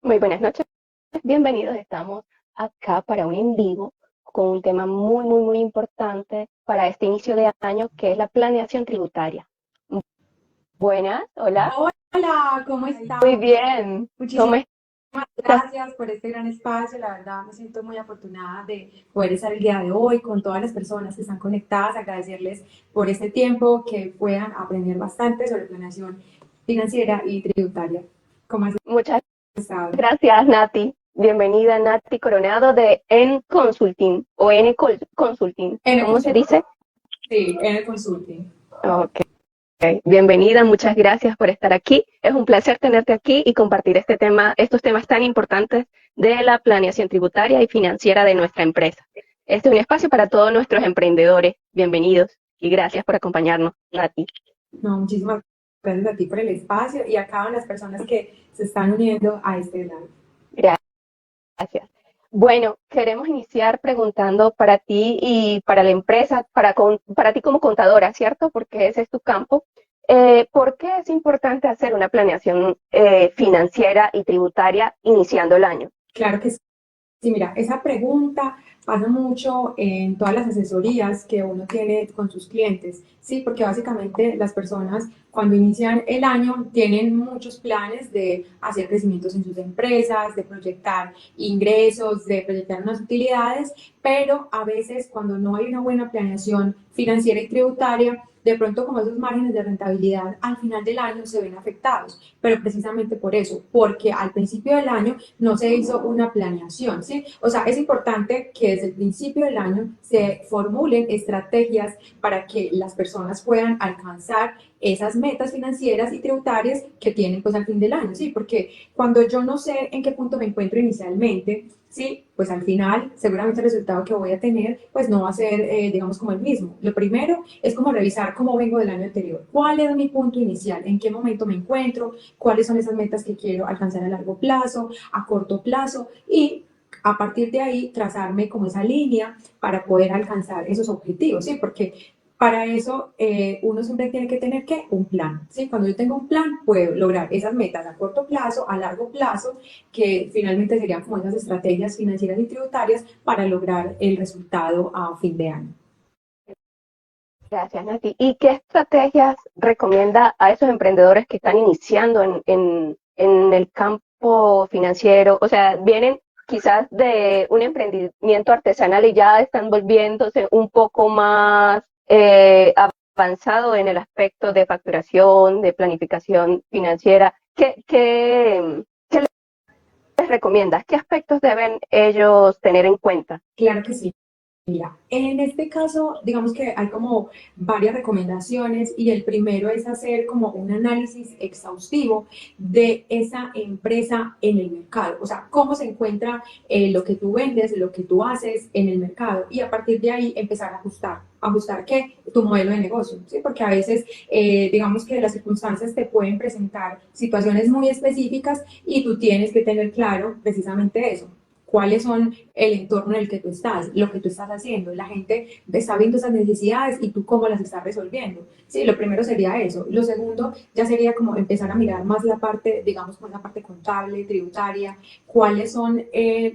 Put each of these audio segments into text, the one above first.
Muy buenas noches, bienvenidos. Estamos acá para un en vivo con un tema muy importante para este inicio de año, que es la planeación tributaria. Buenas, hola. Hola, ¿cómo Muy estás? bien. Muchísimas ¿Cómo estás? gracias por este gran espacio. La verdad, me siento muy afortunada de poder estar el día de hoy con todas las personas que están conectadas. Agradecerles por este tiempo, que puedan aprender bastante sobre planeación financiera y tributaria. ¿Cómo has Muchas estado? gracias, Nati. Bienvenida, Nati Coronado de N Consulting o Consulting. En el ¿Cómo se consulting. dice? Sí, en el consulting. Ok. Bienvenida, muchas gracias por estar aquí. Es un placer tenerte aquí y compartir este tema, estos temas tan importantes de la planeación tributaria y financiera de nuestra empresa. Este es un espacio para todos nuestros emprendedores. Bienvenidos y gracias por acompañarnos, Nati. No, muchísimas gracias a ti por el espacio y a cada una de las personas que se están uniendo a este live. Gracias. Bueno, queremos iniciar preguntando para ti y para la empresa, para ti como contadora, ¿cierto? Porque ese es tu campo. ¿Por qué es importante hacer una planeación financiera y tributaria iniciando el año? Claro que sí. Sí, mira, esa pregunta pasa mucho en todas las asesorías que uno tiene con sus clientes, ¿sí? Porque básicamente las personas cuando inician el año tienen muchos planes de hacer crecimientos en sus empresas, de proyectar ingresos, de proyectar unas utilidades, pero a veces cuando no hay una buena planeación financiera y tributaria, de pronto como esos márgenes de rentabilidad al final del año se ven afectados, pero precisamente por eso, porque al principio del año no se hizo una planeación, ¿sí? O sea, es importante que desde el principio del año se formulen estrategias para que las personas puedan alcanzar esas metas financieras y tributarias que tienen pues al fin del año, ¿sí? Porque cuando yo no sé en qué punto me encuentro inicialmente, sí, pues al final seguramente el resultado que voy a tener pues no va a ser, digamos, como el mismo. Lo primero es como revisar cómo vengo del año anterior, cuál es mi punto inicial, en qué momento me encuentro, cuáles son esas metas que quiero alcanzar a largo plazo, a corto plazo y a partir de ahí trazarme como esa línea para poder alcanzar esos objetivos, ¿sí? Porque para eso uno siempre tiene que tener ¿qué? Un plan, ¿sí? Cuando yo tengo un plan puedo lograr esas metas a corto plazo, a largo plazo, que finalmente serían como esas estrategias financieras y tributarias para lograr el resultado a fin de año. Gracias, Nati. ¿Y qué estrategias recomienda a esos emprendedores que están iniciando en el campo financiero? O sea, vienen quizás de un emprendimiento artesanal y ya están volviéndose un poco más avanzado en el aspecto de facturación, de planificación financiera. ¿Qué les recomiendas? ¿Qué aspectos deben ellos tener en cuenta? Claro que sí. Mira, en este caso, digamos que hay como varias recomendaciones y el primero es hacer como un análisis exhaustivo de esa empresa en el mercado, o sea, cómo se encuentra lo que tú vendes, lo que tú haces en el mercado y a partir de ahí empezar a ajustar. ¿Ajustar qué? Tu modelo de negocio, ¿sí? Porque a veces, digamos que las circunstancias te pueden presentar situaciones muy específicas y tú tienes que tener claro precisamente eso, cuáles son el entorno en el que tú estás, lo que tú estás haciendo. La gente está viendo esas necesidades y tú cómo las estás resolviendo. Sí, lo primero sería eso. Lo segundo ya sería como empezar a mirar más la parte, digamos, con la parte contable, tributaria, cuáles son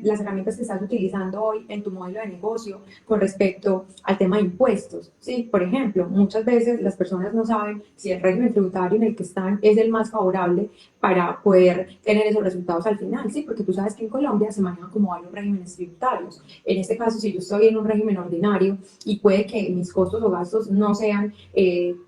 las herramientas que estás utilizando hoy en tu modelo de negocio con respecto al tema de impuestos. Sí, por ejemplo, muchas veces las personas no saben si el régimen tributario en el que están es el más favorable para poder tener esos resultados al final, ¿sí? Porque tú sabes que en Colombia se manejan como varios regímenes tributarios. En este caso, si yo estoy en un régimen ordinario y puede que mis costos o gastos no sean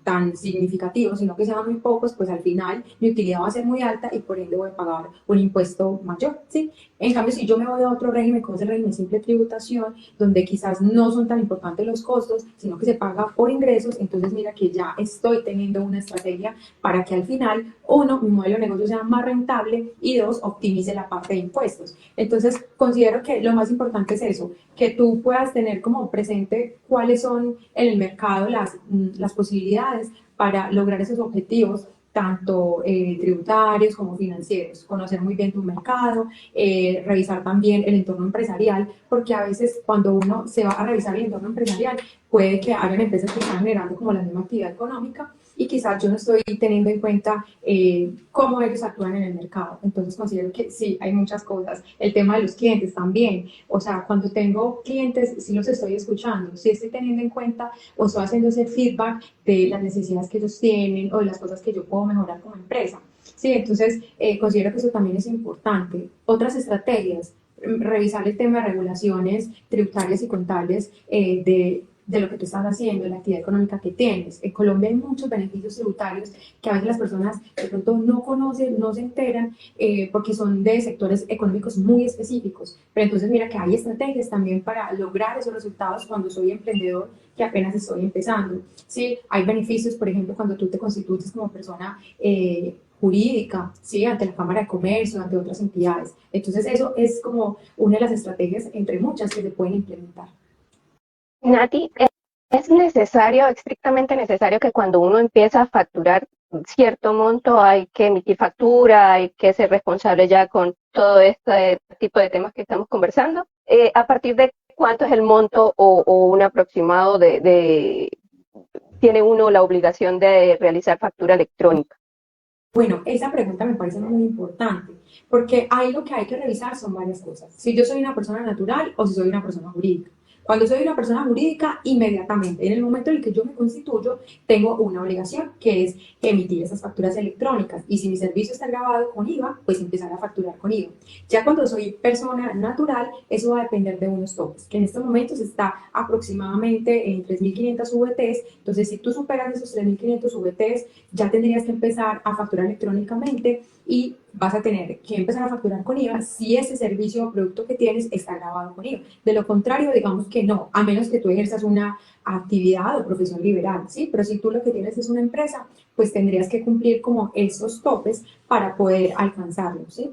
tan significativos, sino que sean muy pocos, pues al final mi utilidad va a ser muy alta y por ende voy a pagar un impuesto mayor, ¿sí? En cambio, si yo me voy a otro régimen, como es el régimen simple de tributación, donde quizás no son tan importantes los costos, sino que se paga por ingresos, entonces mira que ya estoy teniendo una estrategia para que al final, uno, mi modelo de negocio sea más rentable y dos, optimice la parte de impuestos. Entonces, considero que lo más importante es eso, que tú puedas tener como presente cuáles son en el mercado las posibilidades para lograr esos objetivos tanto tributarios como financieros, conocer muy bien tu mercado, revisar también el entorno empresarial, porque a veces cuando uno se va a revisar el entorno empresarial, puede que hayan empresas que están generando como la misma actividad económica y quizás yo no estoy teniendo en cuenta cómo ellos actúan en el mercado. Entonces considero que sí, hay muchas cosas. El tema de los clientes también. O sea, cuando tengo clientes, sí los estoy escuchando, sí estoy teniendo en cuenta o estoy haciendo ese feedback de las necesidades que ellos tienen o de las cosas que yo puedo mejorar como empresa. Sí, entonces considero que eso también es importante. Otras estrategias, revisar el tema de regulaciones tributarias y contables de lo que tú estás haciendo, de la actividad económica que tienes. En Colombia hay muchos beneficios tributarios que a veces las personas de pronto no conocen, no se enteran, porque son de sectores económicos muy específicos. Pero entonces mira que hay estrategias también para lograr esos resultados cuando soy emprendedor que apenas estoy empezando. Sí, hay beneficios, por ejemplo, cuando tú te constituyes como persona jurídica, ¿sí? Ante la Cámara de Comercio, ante otras entidades. Entonces, eso es como una de las estrategias, entre muchas, que se pueden implementar. Nati, ¿es necesario, estrictamente necesario que cuando uno empieza a facturar cierto monto hay que emitir factura, hay que ser responsable ya con todo este tipo de temas que estamos conversando? ¿A partir de cuánto es el monto o un aproximado tiene uno la obligación de realizar factura electrónica? Bueno, esa pregunta me parece muy importante, porque ahí lo que hay que revisar son varias cosas. Si yo soy una persona natural o si soy una persona jurídica. Cuando soy una persona jurídica, inmediatamente, en el momento en el que yo me constituyo, tengo una obligación, que es emitir esas facturas electrónicas. Y si mi servicio está grabado con IVA, pues empezar a facturar con IVA. Ya cuando soy persona natural, eso va a depender de unos topes, que en estos momentos está aproximadamente en 3.500 VTs. Entonces, si tú superas esos 3.500 VTs, ya tendrías que empezar a facturar electrónicamente y vas a tener que empezar a facturar con IVA si ese servicio o producto que tienes está grabado con IVA. De lo contrario, digamos que no, a menos que tú ejerzas una actividad o profesión liberal, ¿sí? Pero si tú lo que tienes es una empresa, pues tendrías que cumplir como esos topes para poder alcanzarlo, ¿sí?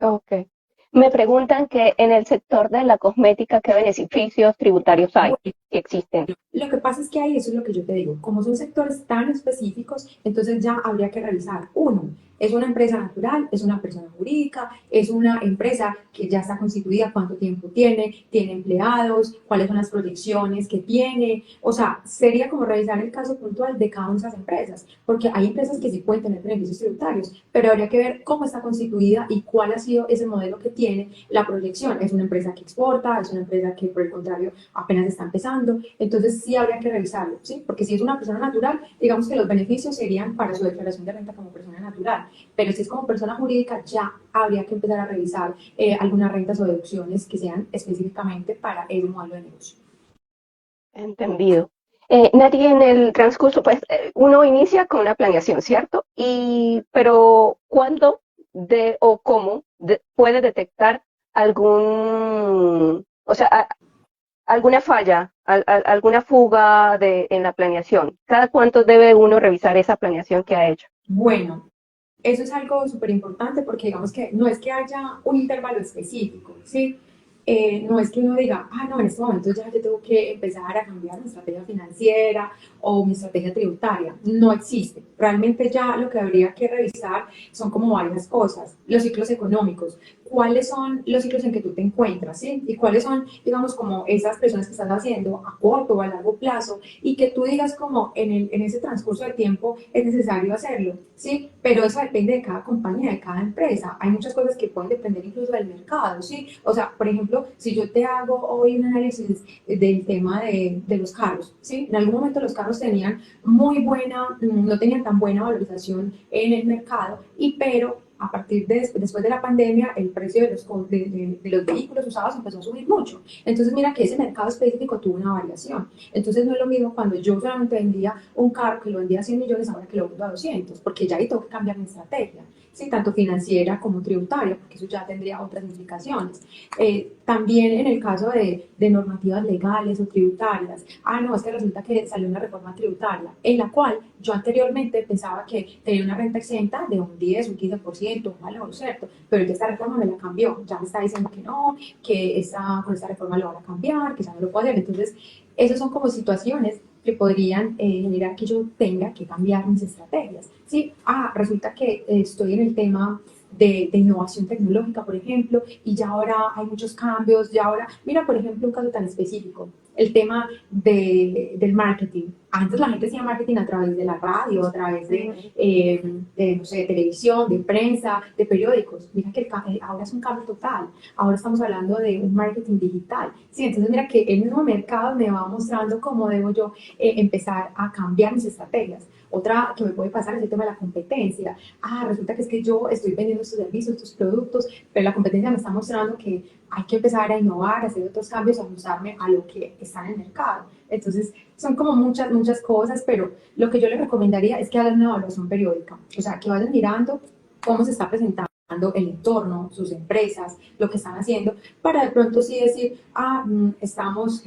Ok. Me preguntan que en el sector de la cosmética, ¿qué beneficios tributarios hay Bueno, que existen? lo que pasa es que ahí eso es lo que yo te digo, como son sectores tan específicos, entonces ya habría que revisar, uno, es una empresa natural, es una persona jurídica, es una empresa que ya está constituida, cuánto tiempo tiene empleados, cuáles son las proyecciones que tiene, o sea, sería como revisar el caso puntual de cada una de esas empresas, porque hay empresas que sí pueden tener beneficios tributarios, pero habría que ver cómo está constituida y cuál ha sido ese modelo que tiene la proyección. Es una empresa que exporta, es una empresa que por el contrario apenas está empezando, entonces sí habría que revisarlo, ¿sí? Porque si es una persona natural, digamos que los beneficios serían para su declaración de renta como persona natural, pero si es como persona jurídica ya habría que empezar a revisar algunas rentas o deducciones que sean específicamente para el modelo de negocio. Entendido. Nati, en el transcurso, pues uno inicia con una planeación, ¿cierto? Pero ¿cuándo o cómo puede detectar o sea, alguna falla, alguna fuga en la planeación? ¿Cada cuánto debe uno revisar esa planeación que ha hecho? Bueno, eso es algo súper importante porque digamos que no es que haya un intervalo específico, ¿sí? No es que uno diga, ah, no, en este momento ya yo tengo que empezar a cambiar mi estrategia financiera o mi estrategia tributaria. No existe. Realmente ya lo que habría que revisar son como varias cosas. Los ciclos económicos. ¿Cuáles son los ciclos en que tú te encuentras? ¿Sí? Y cuáles son, digamos, como esas personas que estás haciendo a corto o a largo plazo y que tú digas como en ese transcurso de tiempo es necesario hacerlo, ¿sí? Pero eso depende de cada compañía, de cada empresa. Hay muchas cosas que pueden depender incluso del mercado, ¿sí? O sea, por ejemplo, si yo te hago hoy un análisis del tema de los carros, ¿sí? En algún momento los carros tenían muy buena, no tenían tan buena valorización en el mercado, pero a partir después de la pandemia, el precio de los vehículos usados empezó a subir mucho. Entonces, mira que ese mercado específico tuvo una variación. Entonces, no es lo mismo cuando yo solamente vendía un carro que lo vendía a 100 millones, ahora que lo vendo a 200, porque ya ahí tengo que cambiar mi estrategia, ¿sí? Tanto financiera como tributaria, porque eso ya tendría otras implicaciones. También en el caso de normativas legales o tributarias, no, es que resulta que salió una reforma tributaria, en la cual yo anteriormente pensaba que tenía una renta exenta de un 10, un 15%, un valor, ¿cierto? Pero ya esta reforma me la cambió, ya me está diciendo que no, que con esta reforma lo van a cambiar, que ya no lo puedo hacer. Entonces, esas son como situaciones que podrían generar que yo tenga que cambiar mis estrategias. ¿Sí? Resulta que estoy en el tema de innovación tecnológica, por ejemplo, y ya ahora hay muchos cambios, ya ahora, mira, por ejemplo, un caso tan específico, el tema del marketing. Antes la gente hacía marketing a través de la radio, a través no sé, de televisión, de prensa, de periódicos. Mira que ahora es un cambio total. Ahora estamos hablando de un marketing digital. Sí, entonces mira que el mismo mercado me va mostrando cómo debo yo empezar a cambiar mis estrategias. Otra que me puede pasar es el tema de la competencia. Resulta que es que yo estoy vendiendo estos servicios, estos productos, pero la competencia me está mostrando que hay que empezar a innovar, a hacer otros cambios, a ajustarme a lo que está en el mercado. Entonces, son como muchas cosas, pero lo que yo les recomendaría es que hagan una evaluación periódica, o sea, que vayan mirando cómo se está presentando el entorno, sus empresas, lo que están haciendo, para de pronto sí decir, estamos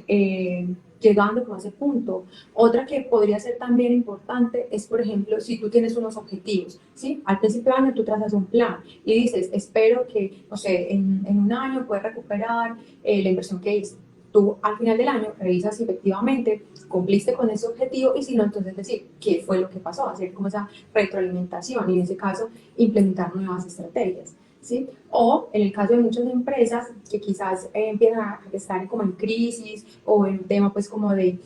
llegando como a ese punto. Otra que podría ser también importante es, por ejemplo, si tú tienes unos objetivos, ¿sí? Al principio de año tú trazas un plan y dices, espero que, no sé, en un año pueda recuperar la inversión que hice. Tú al final del año revisas si efectivamente cumpliste con ese objetivo y si no, entonces decir qué fue lo que pasó, hacer como esa retroalimentación y en ese caso implementar nuevas estrategias. ¿Sí? O en el caso de muchas empresas que quizás empiezan a estar como en crisis o en un tema pues como de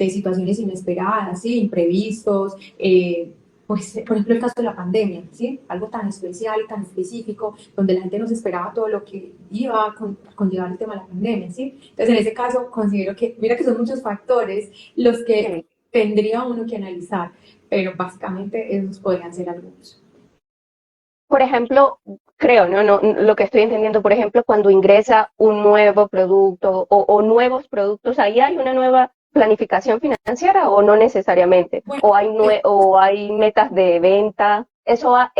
situaciones inesperadas, ¿sí? Imprevistos, pues, por ejemplo, el caso de la pandemia, ¿sí? Algo tan especial, tan específico, donde la gente no se esperaba todo lo que iba a conllevar el tema de la pandemia, ¿sí? Entonces, en ese caso, considero que, mira que son muchos factores los que Sí. tendría uno que analizar, pero básicamente esos podrían ser algunos. Por ejemplo, creo, ¿no? Lo que estoy entendiendo, por ejemplo, cuando ingresa un nuevo producto o nuevos productos, ¿ahí hay una nueva planificación financiera o no necesariamente? Bueno, O hay metas de venta? ¿Eso va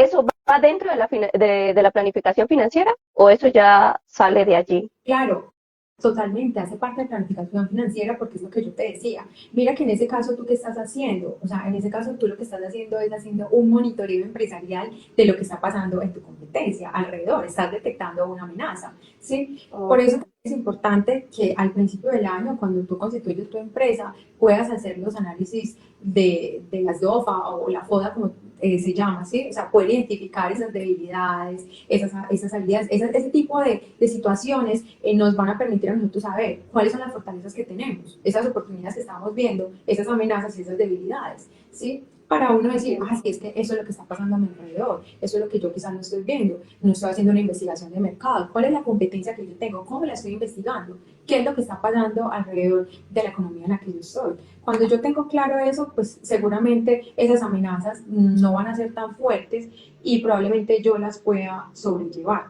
dentro de de la planificación financiera o eso ya sale de allí? claro, totalmente, hace parte de planificación financiera porque es lo que yo te decía. Mira que en ese caso tú qué estás haciendo, o sea, en ese caso tú lo que estás haciendo es haciendo un monitoreo empresarial de lo que está pasando en tu competencia alrededor, estás detectando una amenaza, ¿sí? Por eso es importante que al principio del año, cuando tú constituyes tu empresa, puedas hacer los análisis de las DOFA o la FODA, como se llama, ¿sí? O sea, poder identificar esas debilidades, esas habilidades, ese tipo de situaciones nos van a permitir a nosotros saber cuáles son las fortalezas que tenemos, esas oportunidades que estamos viendo, esas amenazas y esas debilidades, ¿sí? Para uno decir, sí, es que eso es lo que está pasando a mi alrededor, eso es lo que yo quizás no estoy viendo, no estoy haciendo una investigación de mercado, cuál es la competencia que yo tengo, cómo la estoy investigando, qué es lo que está pasando alrededor de la economía en la que yo estoy. Cuando yo tengo claro eso, pues seguramente esas amenazas no van a ser tan fuertes y probablemente yo las pueda sobrellevar.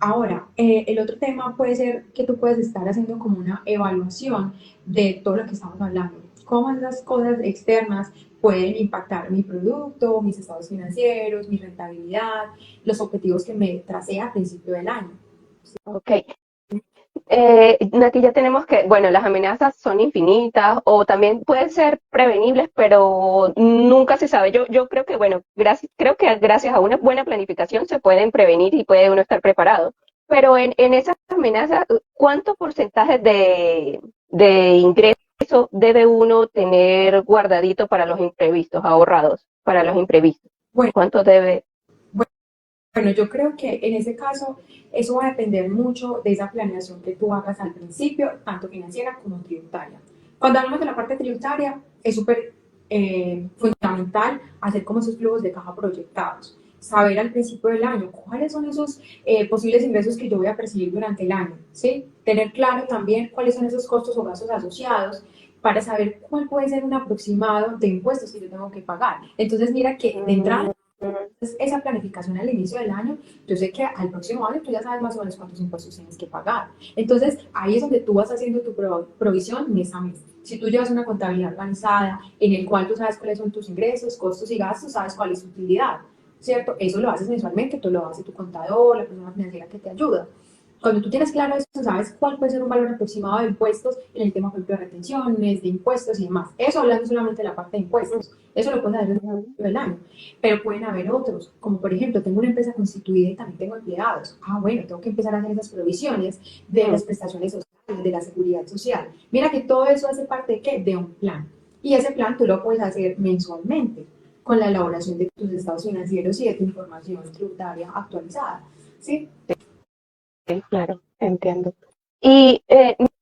Ahora, el otro tema puede ser que tú puedes estar haciendo como una evaluación de todo lo que estamos hablando. Cómo esas cosas externas pueden impactar mi producto, mis estados financieros, mi rentabilidad, los objetivos que me tracé a principio del año. Ok. Nati, ya tenemos que, bueno, las amenazas son infinitas o también pueden ser prevenibles, pero nunca se sabe. Yo creo que, bueno, creo que gracias a una buena planificación se pueden prevenir y puede uno estar preparado. Pero en esas amenazas, ¿cuánto porcentaje de ingreso debe uno tener guardadito para los imprevistos, ahorrados para los imprevistos? Bueno, ¿Cuánto debe? Bueno, yo creo que en ese caso eso va a depender mucho de esa planeación que tú hagas al principio, tanto financiera como tributaria. Cuando hablamos de la parte tributaria, es súper fundamental hacer como esos flujos de caja proyectados. Saber al principio del año cuáles son esos posibles ingresos que yo voy a percibir durante el año, ¿sí? Tener claro también cuáles son esos costos o gastos asociados para saber cuál puede ser un aproximado de impuestos que yo tengo que pagar. Entonces, mira que de entrada esa planificación al inicio del año, yo sé que al próximo año tú ya sabes más o menos cuántos impuestos tienes que pagar. Entonces, ahí es donde tú vas haciendo tu provisión mes a mes. Si tú llevas una contabilidad organizada en el cual tú sabes cuáles son tus ingresos, costos y gastos, sabes cuál es tu utilidad, ¿cierto? Eso lo haces mensualmente, tú lo hace tu contador, la persona financiera que te ayuda. Cuando tú tienes claro eso, sabes cuál puede ser un valor aproximado de impuestos en el tema, por ejemplo, de retenciones, de impuestos y demás. Eso hablando solamente de la parte de impuestos. Eso lo puedes hacer desde el principio del año. Pero pueden haber otros, como por ejemplo, tengo una empresa constituida y también tengo empleados. Bueno, tengo que empezar a hacer esas provisiones de las prestaciones sociales, de la seguridad social. Mira que todo eso hace parte de ¿qué? De un plan. Y ese plan tú lo puedes hacer mensualmente con la elaboración de tus estados financieros y de tu información tributaria actualizada. ¿Sí? Sí, claro, entiendo. Y,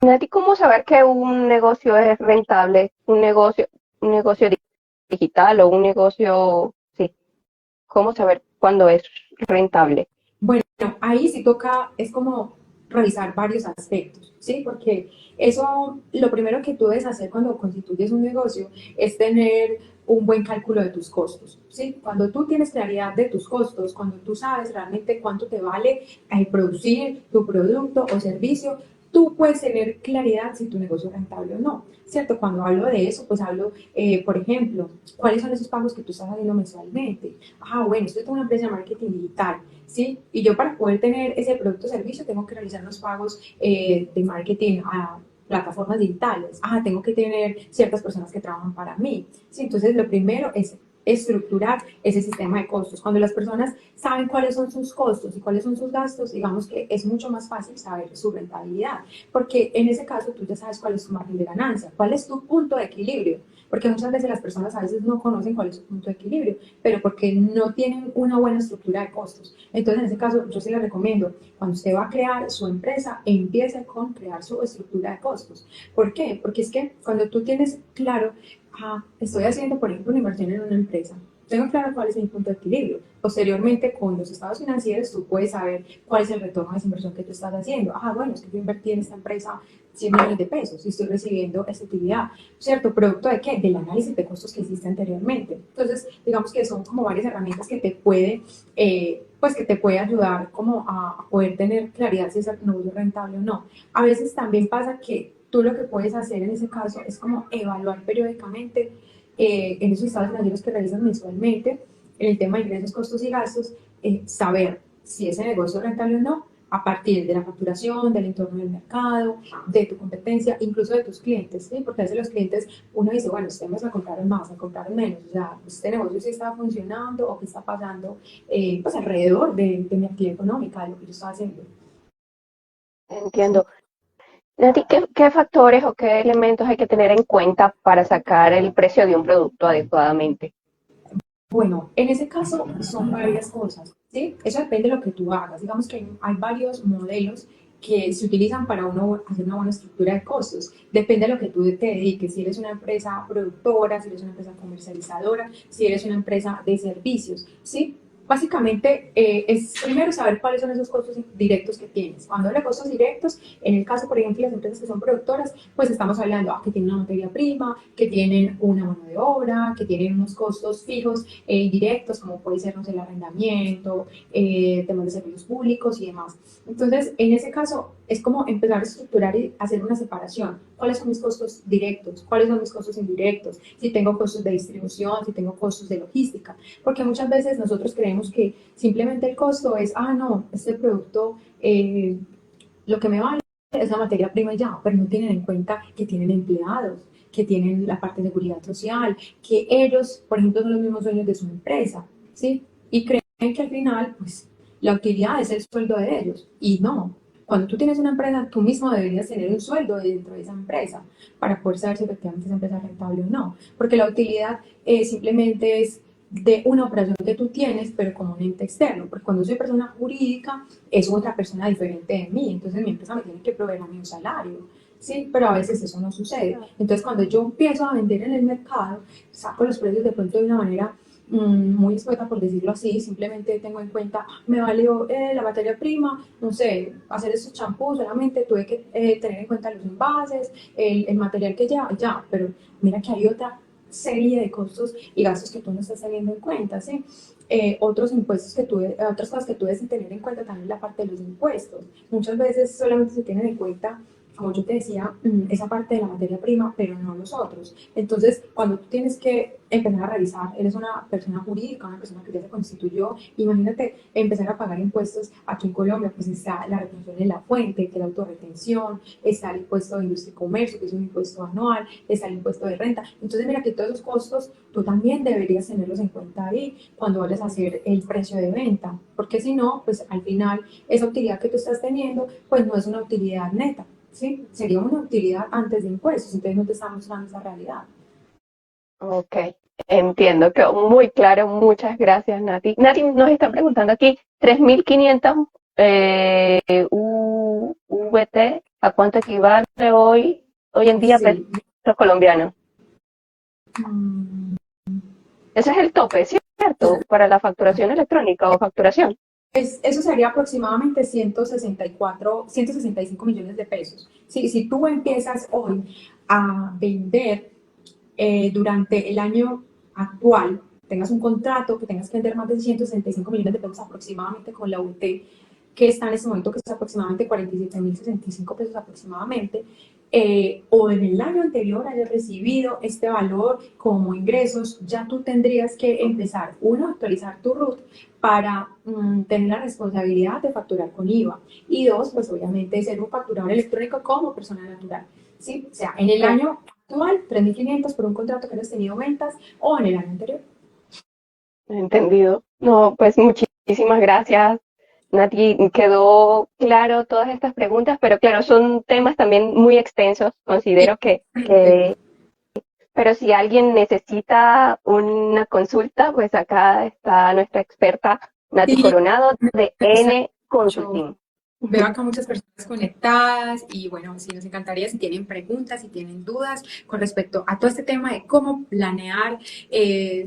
Nati, ¿cómo saber que un negocio es rentable? Un negocio, un negocio digital o un negocio, sí, ¿cómo saber cuándo es rentable? Bueno, ahí sí toca, es como revisar varios aspectos, ¿sí? Porque eso, lo primero que tú debes hacer cuando constituyes un negocio es tener un buen cálculo de tus costos, ¿sí? Cuando tú tienes claridad de tus costos, cuando tú sabes realmente cuánto te vale producir tu producto o servicio, tú puedes tener claridad si tu negocio es rentable o no, ¿cierto? Cuando hablo de eso, pues hablo, por ejemplo, ¿cuáles son esos pagos que tú estás haciendo mensualmente? Ah, bueno, esto es una empresa de marketing digital, ¿sí? Y yo para poder tener ese producto o servicio tengo que realizar los pagos de marketing a plataformas digitales. Ah, tengo que tener ciertas personas que trabajan para mí. ¿Sí? Entonces, lo primero es estructurar ese sistema de costos. Cuando las personas saben cuáles son sus costos y cuáles son sus gastos, digamos que es mucho más fácil saber su rentabilidad, porque en ese caso tú ya sabes cuál es tu margen de ganancia, cuál es tu punto de equilibrio, porque muchas veces las personas a veces no conocen cuál es su punto de equilibrio, pero porque no tienen una buena estructura de costos. Entonces, en ese caso, yo sí les recomiendo, cuando usted va a crear su empresa, empiece con crear su estructura de costos. ¿Por qué? Porque es que cuando tú tienes claro, estoy haciendo, por ejemplo, una inversión en una empresa, tengo claro cuál es mi punto de equilibrio. Posteriormente, con los estados financieros, tú puedes saber cuál es el retorno de esa inversión que tú estás haciendo. Bueno, es que yo invertí en esta empresa 100 millones de pesos y estoy recibiendo esta utilidad, ¿cierto? ¿Producto de qué? Del análisis de costos que hiciste anteriormente. Entonces, digamos que son como varias herramientas que te puede, pues que te puede ayudar como a poder tener claridad si ese negocio es rentable o no. A veces también pasa que tú lo que puedes hacer en ese caso es como evaluar periódicamente en esos estados financieros que realizas mensualmente, en el tema de ingresos, costos y gastos, saber si ese negocio es rentable o no a partir de la facturación, del entorno del mercado, de tu competencia, incluso de tus clientes, ¿sí? Porque a veces los clientes, uno dice, bueno, ustedes me compraron más, me compraron menos, o sea, este negocio sí está funcionando o qué está pasando pues alrededor de mi actividad económica, de lo que yo estaba haciendo. Entiendo. Nati, ¿qué factores o qué elementos hay que tener en cuenta para sacar el precio de un producto adecuadamente? Bueno, en ese caso son varias cosas, ¿sí? Eso depende de lo que tú hagas. Digamos que hay varios modelos que se utilizan para uno hacer una buena estructura de costos. Depende de lo que tú te dediques, si eres una empresa productora, si eres una empresa comercializadora, si eres una empresa de servicios, ¿sí? Básicamente es primero saber cuáles son esos costos directos que tienes. Cuando hablo de costos directos, en el caso, por ejemplo, de las empresas que son productoras, pues estamos hablando que tienen una materia prima, que tienen una mano de obra, que tienen unos costos fijos indirectos, como puede ser, no sé, el arrendamiento, temas de servicios públicos y demás. Entonces, en ese caso, es como empezar a estructurar y hacer una separación. ¿Cuáles son mis costos directos? ¿Cuáles son mis costos indirectos? Si tengo costos de distribución, si tengo costos de logística. Porque muchas veces nosotros creemos que simplemente el costo es, no, este producto, lo que me vale es la materia prima y ya, pero no tienen en cuenta que tienen empleados, que tienen la parte de seguridad social, que ellos, por ejemplo, son los mismos dueños de su empresa, ¿sí? Y creen que al final, pues, la utilidad es el sueldo de ellos. Y no. Cuando tú tienes una empresa, tú mismo deberías tener un sueldo dentro de esa empresa para poder saber si efectivamente esa empresa es rentable o no. Porque la utilidad simplemente es de una operación que tú tienes, pero como un ente externo. Porque cuando soy persona jurídica, es otra persona diferente de mí. Entonces mi empresa me tiene que proveer a mí un salario. Sí, pero a veces eso no sucede. Entonces, cuando yo empiezo a vender en el mercado, saco los precios de pronto de una manera muy escueta, por decirlo así, simplemente tengo en cuenta, me valió la materia prima, no sé, hacer esos champús, solamente tuve que tener en cuenta los envases, el material que ya, pero mira que hay otra serie de costos y gastos que tú no estás teniendo en cuenta, ¿sí? Otros impuestos que tú, otras cosas que tú debes tener en cuenta también la parte de los impuestos. Muchas veces solamente se tienen en cuenta, como yo te decía, esa parte de la materia prima, pero no los otros. Entonces, cuando tú tienes que empezar a realizar, eres una persona jurídica, una persona que ya se constituyó, imagínate empezar a pagar impuestos aquí en Colombia, pues está la retención en la fuente, que es la autorretención, está el impuesto de industria y comercio, que es un impuesto anual, está el impuesto de renta. Entonces, mira que todos esos costos tú también deberías tenerlos en cuenta ahí cuando vayas a hacer el precio de venta, porque si no, pues al final esa utilidad que tú estás teniendo, pues no es una utilidad neta. ¿Sí? Sería una utilidad antes de impuestos, entonces no te está mostrando esa realidad. Ok, entiendo, quedó muy claro. Muchas gracias, Nati. Nati nos está preguntando aquí, 3.500 VT, ¿a cuánto equivale hoy en día pesos Sí, colombianos? Mm, Ese es el tope, ¿cierto? Para la facturación electrónica o facturación. eso sería aproximadamente 165 millones de pesos. Si tú empiezas hoy a vender durante el año actual, tengas un contrato que tengas que vender más de 165 millones de pesos aproximadamente con la UT, que está en ese momento, que es aproximadamente 47.065 pesos aproximadamente, o en el año anterior hayas recibido este valor como ingresos, ya tú tendrías que empezar, uno, actualizar tu RUT para tener la responsabilidad de facturar con IVA, y dos, pues obviamente ser un facturador electrónico como persona natural, ¿sí? O sea, en el año actual, 3.500 por un contrato que hayas tenido ventas, o en el año anterior. Entendido. No, pues muchísimas gracias, Nati. Quedó claro todas estas preguntas, pero claro, son temas también muy extensos. Sí, Considero pero si alguien necesita una consulta, pues acá está nuestra experta Nati sí, Coronado de me gusta N mucho. Consulting. Veo acá muchas personas conectadas y bueno, sí nos encantaría si tienen preguntas, si tienen dudas con respecto a todo este tema de cómo planear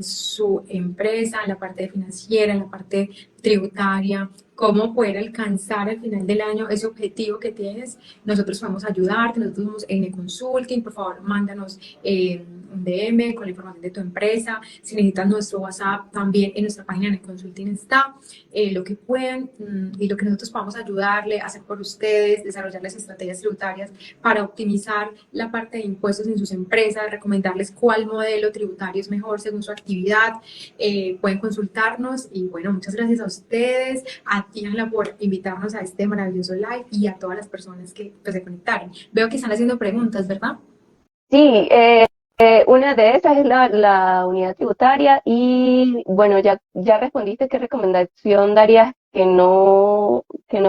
su empresa, en la parte financiera, en la parte tributaria, cómo poder alcanzar al final del año ese objetivo que tienes. Nosotros podemos ayudarte, nosotros somos N Consulting, por favor, mándanos un DM con la información de tu empresa. Si necesitas nuestro WhatsApp, también en nuestra página N Consulting está lo que puedan y lo que nosotros podamos ayudarle a hacer por ustedes, desarrollarles estrategias tributarias para optimizar la parte de impuestos en sus empresas, recomendarles cuál modelo tributario es mejor según su actividad. Pueden consultarnos y bueno, muchas gracias a ustedes, a ti Ángela por invitarnos a este maravilloso live y a todas las personas que pues, se conectaron. Veo que están haciendo preguntas, ¿verdad? Sí, una de esas es la unidad tributaria y bueno, ya respondiste qué recomendación darías que no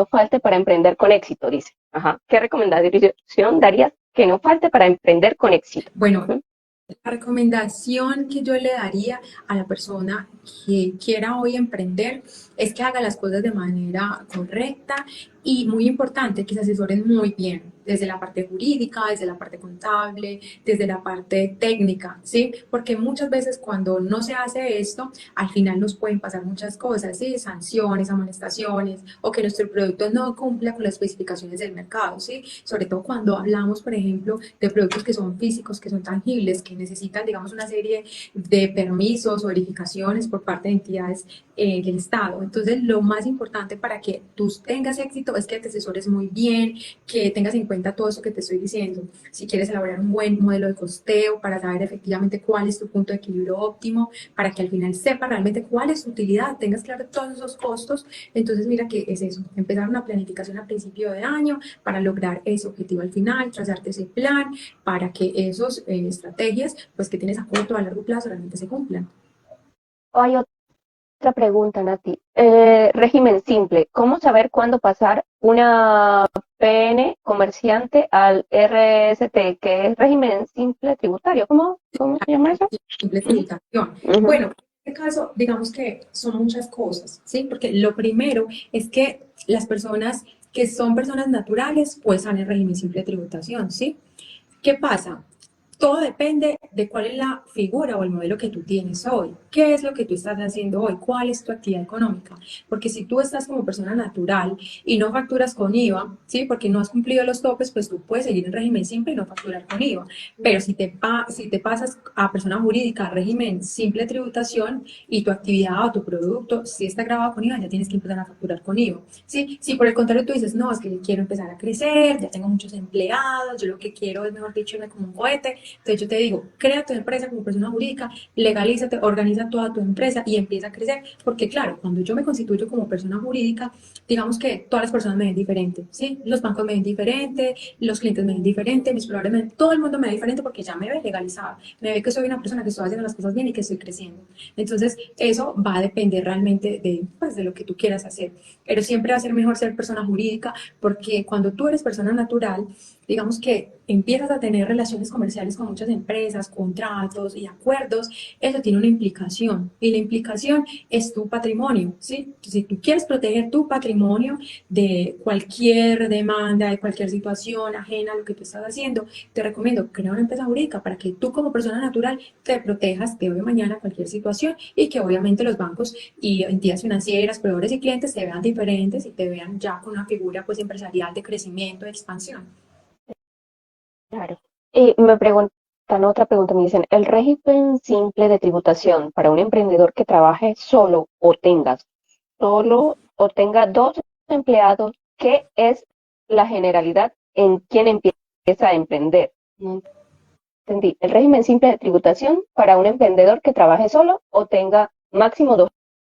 falte para emprender con éxito, dice. Ajá. ¿Qué recomendación darías que no falte para emprender con éxito? Bueno, Ujú. la recomendación que yo le daría a la persona que quiera hoy emprender es que haga las cosas de manera correcta y muy importante que se asesoren muy bien desde la parte jurídica, desde la parte contable, desde la parte técnica, ¿sí? Porque muchas veces cuando no se hace esto, al final nos pueden pasar muchas cosas, ¿sí? Sanciones, amonestaciones o que nuestro producto no cumpla con las especificaciones del mercado, ¿sí? Sobre todo cuando hablamos, por ejemplo, de productos que son físicos, que son tangibles, que necesitan, digamos, una serie de permisos o verificaciones por parte de entidades del Estado. Entonces, lo más importante para que tú tengas éxito es que te asesores muy bien, que tengas en cuenta todo eso que te estoy diciendo. Si quieres elaborar un buen modelo de costeo para saber efectivamente cuál es tu punto de equilibrio óptimo, para que al final sepas realmente cuál es tu utilidad, tengas claro todos esos costos. Entonces, mira que es eso, empezar una planificación a principio de año para lograr ese objetivo al final, trazarte ese plan para que esas estrategias pues que tienes a corto o a largo plazo realmente se cumplan. Hay otra pregunta, Nati. Régimen simple. ¿Cómo saber cuándo pasar una PN comerciante al RST, que es régimen simple tributario? ¿Cómo se llama eso? Simple tributación. Ujú. Bueno, en este caso, digamos que son muchas cosas, ¿sí? Porque lo primero es que las personas que son personas naturales, pues están en régimen simple de tributación, ¿sí? ¿Qué pasa? Todo depende de cuál es la figura o el modelo que tú tienes hoy. ¿Qué es lo que tú estás haciendo hoy? ¿Cuál es tu actividad económica? Porque si tú estás como persona natural y no facturas con IVA, ¿sí? Porque no has cumplido los topes, pues tú puedes seguir en régimen simple y no facturar con IVA. Pero si te pasas a persona jurídica, régimen simple de tributación y tu actividad o tu producto si está grabado con IVA, ya tienes que empezar a facturar con IVA. ¿Sí? Si por el contrario tú dices, no, es que yo quiero empezar a crecer, ya tengo muchos empleados, yo lo que quiero es, mejor dicho, irme como un cohete, entonces yo te digo, crea tu empresa como persona jurídica, legalízate, organiza toda tu empresa y empieza a crecer, porque claro, cuando yo me constituyo como persona jurídica, digamos que todas las personas me ven diferente, ¿sí? Los bancos me ven diferente, los clientes me ven diferente, mis proveedores me ven, todo el mundo me ve diferente porque ya me ve legalizada, me ve que soy una persona que estoy haciendo las cosas bien y que estoy creciendo. Entonces, eso va a depender realmente de, pues, de lo que tú quieras hacer. Pero siempre va a ser mejor ser persona jurídica porque cuando tú eres persona natural, digamos que empiezas a tener relaciones comerciales con muchas empresas, contratos y acuerdos, eso tiene una implicación y la implicación es tu patrimonio, ¿sí? Si tú quieres proteger tu patrimonio de cualquier demanda, de cualquier situación ajena a lo que tú estás haciendo, te recomiendo crear una empresa jurídica para que tú como persona natural te protejas de hoy a mañana cualquier situación y que obviamente los bancos y entidades financieras, proveedores y clientes te vean diferentes y te vean ya con una figura pues empresarial de crecimiento, de expansión. Claro. Y me preguntan otra pregunta, me dicen, ¿el régimen simple de tributación para un emprendedor que trabaje solo o tenga dos empleados, qué es la generalidad en quien empieza a emprender? No entendí. ¿El régimen simple de tributación para un emprendedor que trabaje solo o tenga máximo dos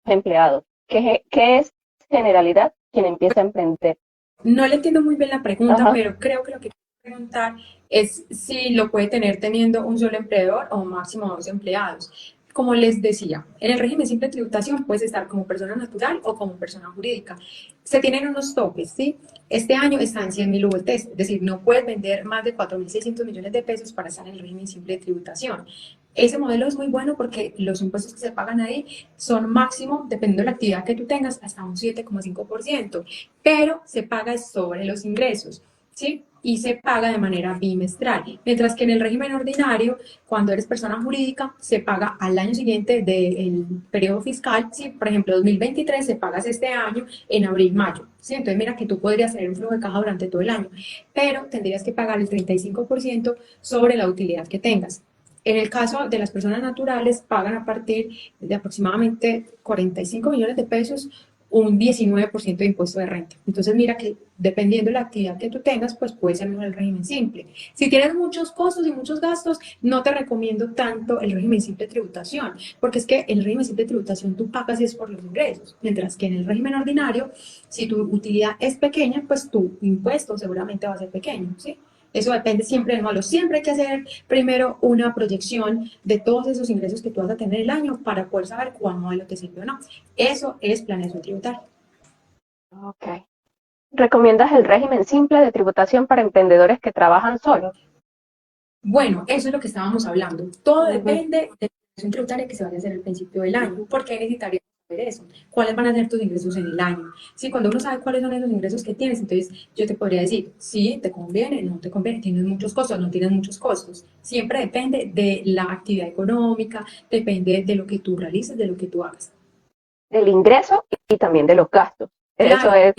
empleados? ¿Qué es generalidad quien empieza a emprender? No le entiendo muy bien la pregunta, Ajá. pero creo que lo que quiero preguntar es si lo puede tener teniendo un solo empleador o máximo dos empleados. Como les decía, en el régimen simple de tributación puedes estar como persona natural o como persona jurídica. Se tienen unos topes, ¿sí? Este año está en 100.000 VT, es decir, no puedes vender más de 4.600 millones de pesos para estar en el régimen simple de tributación. Ese modelo es muy bueno porque los impuestos que se pagan ahí son máximo, dependiendo de la actividad que tú tengas, hasta un 7,5%, pero se paga sobre los ingresos, ¿sí? Y se paga de manera bimestral, mientras que en el régimen ordinario, cuando eres persona jurídica, se paga al año siguiente del periodo fiscal, ¿sí? Por ejemplo, 2023 se pagas este año en abril, mayo, ¿sí? Entonces mira que tú podrías tener un flujo de caja durante todo el año, pero tendrías que pagar el 35% sobre la utilidad que tengas. En el caso de las personas naturales, pagan a partir de aproximadamente 45 millones de pesos un 19% de impuesto de renta. Entonces, mira que dependiendo de la actividad que tú tengas, pues puede ser mejor el régimen simple. Si tienes muchos costos y muchos gastos, no te recomiendo tanto el régimen simple de tributación, porque es que en el régimen simple de tributación tú pagas es por los ingresos, mientras que en el régimen ordinario, si tu utilidad es pequeña, pues tu impuesto seguramente va a ser pequeño, ¿sí? Eso depende siempre del modelo. Siempre hay que hacer primero una proyección de todos esos ingresos que tú vas a tener el año para poder saber cuál modelo te sirve o no. Eso es planeación tributaria. Ok. ¿Recomiendas el régimen simple de tributación para emprendedores que trabajan solos? Bueno, eso es lo que estábamos hablando. Todo Ujú. depende de la planeación tributaria que se vaya a hacer al principio del año. ¿Por qué necesitarías saber eso? ¿Cuáles van a ser tus ingresos en el año? Sí, cuando uno sabe cuáles son esos ingresos que tienes, entonces yo te podría decir, sí, te conviene, no te conviene, tienes muchos costos, no tienes muchos costos. Siempre depende de la actividad económica, depende de lo que tú realices, de lo que tú hagas. Del ingreso y también de los gastos. Eso Claro, es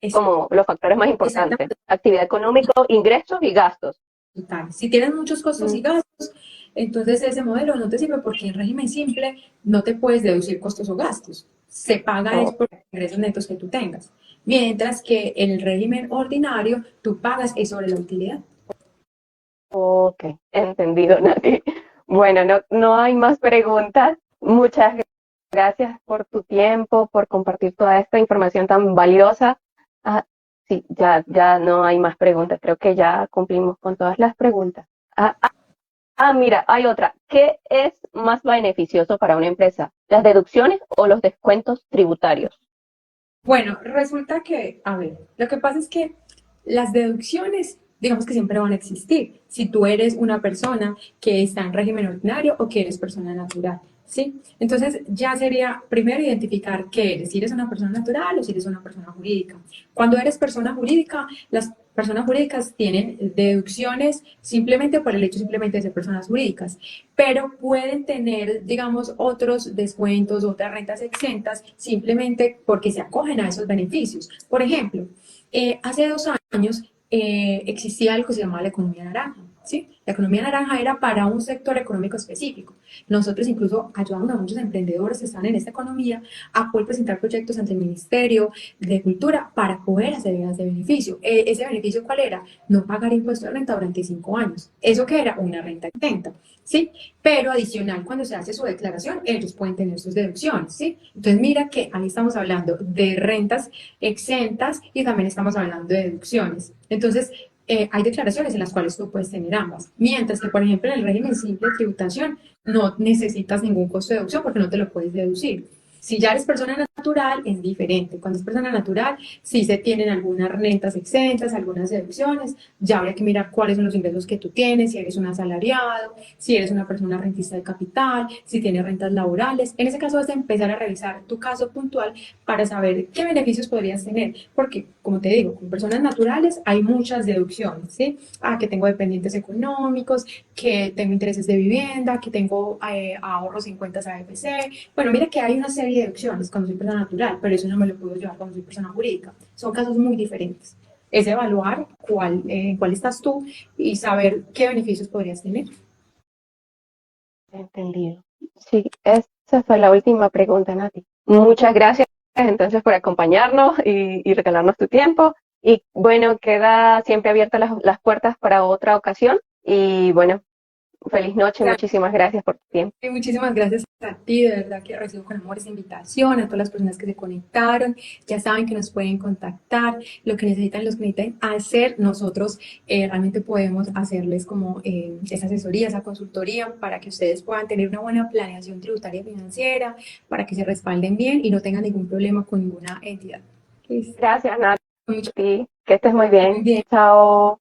es como los factores más importantes. exactamente Actividad económica, ingresos y gastos. total. Si tienes muchos costos y Mm. gastos, entonces ese modelo no te sirve porque en régimen simple no te puedes deducir costos o gastos. Se paga es Oh, por los ingresos netos que tú tengas. Mientras que en el régimen ordinario tú pagas es sobre la utilidad. ok, entendido, Nati. Bueno, no hay más preguntas. Muchas gracias por tu tiempo, por compartir toda esta información tan valiosa. Ah, sí, ya no hay más preguntas. Creo que ya cumplimos con todas las preguntas. Mira, hay otra. ¿Qué es más beneficioso para una empresa? ¿Las deducciones o los descuentos tributarios? Bueno, resulta que, a ver, lo que pasa es que las deducciones, digamos que siempre van a existir, si tú eres una persona que está en régimen ordinario o que eres persona natural, ¿sí? Entonces ya sería primero identificar qué eres, si eres una persona natural o si eres una persona jurídica. Cuando eres persona jurídica, las personas jurídicas tienen deducciones simplemente por el hecho simplemente de ser personas jurídicas, pero pueden tener, digamos, otros descuentos, otras rentas exentas, simplemente porque se acogen a esos beneficios. Por ejemplo, hace 2 años existía algo que se llamaba la economía naranja. ¿Sí? La economía naranja era para un sector económico específico. Nosotros incluso ayudamos a muchos emprendedores que están en esta economía a poder presentar proyectos ante el Ministerio de Cultura para poder hacer ese beneficio. ¿Ese beneficio cuál era? No pagar impuestos de renta durante 5 años. ¿Eso qué era? Una renta exenta. ¿Sí? Pero adicional, cuando se hace su declaración, ellos pueden tener sus deducciones, ¿sí? Entonces, mira que ahí estamos hablando de rentas exentas y también estamos hablando de deducciones. Entonces, hay declaraciones en las cuales tú puedes tener ambas. Mientras que, por ejemplo, en el régimen simple de tributación no necesitas ningún costo de deducción porque no te lo puedes deducir. Si ya eres persona natural es diferente. Cuando es persona natural, sí se tienen algunas rentas exentas, algunas deducciones. Ya habría que mirar cuáles son los ingresos que tú tienes, si eres un asalariado, si eres una persona rentista de capital, si tienes rentas laborales. En ese caso vas a empezar a revisar tu caso puntual para saber qué beneficios podrías tener. Porque, como te digo, con personas naturales hay muchas deducciones, ¿sí? Que tengo dependientes económicos, que tengo intereses de vivienda, que tengo ahorros en cuentas AFC. Bueno, mira que hay una serie de deducciones cuando soy persona natural, pero eso no me lo puedo llevar cuando soy persona jurídica. Son casos muy diferentes. Es evaluar cuál estás tú y saber qué beneficios podrías tener. Entendido. Sí, esa fue la última pregunta, Nati. Muchas gracias entonces por acompañarnos y regalarnos tu tiempo. Y bueno, queda siempre abiertas las puertas para otra ocasión. Y bueno, feliz noche, muchísimas gracias por tu tiempo. Y muchísimas gracias a ti, de verdad que recibo con amor esa invitación, a todas las personas que se conectaron, ya saben que nos pueden contactar, lo que necesitan, los que necesitan hacer, nosotros realmente podemos hacerles como esa asesoría, esa consultoría para que ustedes puedan tener una buena planeación tributaria y financiera, para que se respalden bien y no tengan ningún problema con ninguna entidad. Gracias, Mucho Nati, que estés muy bien. bien. Chao.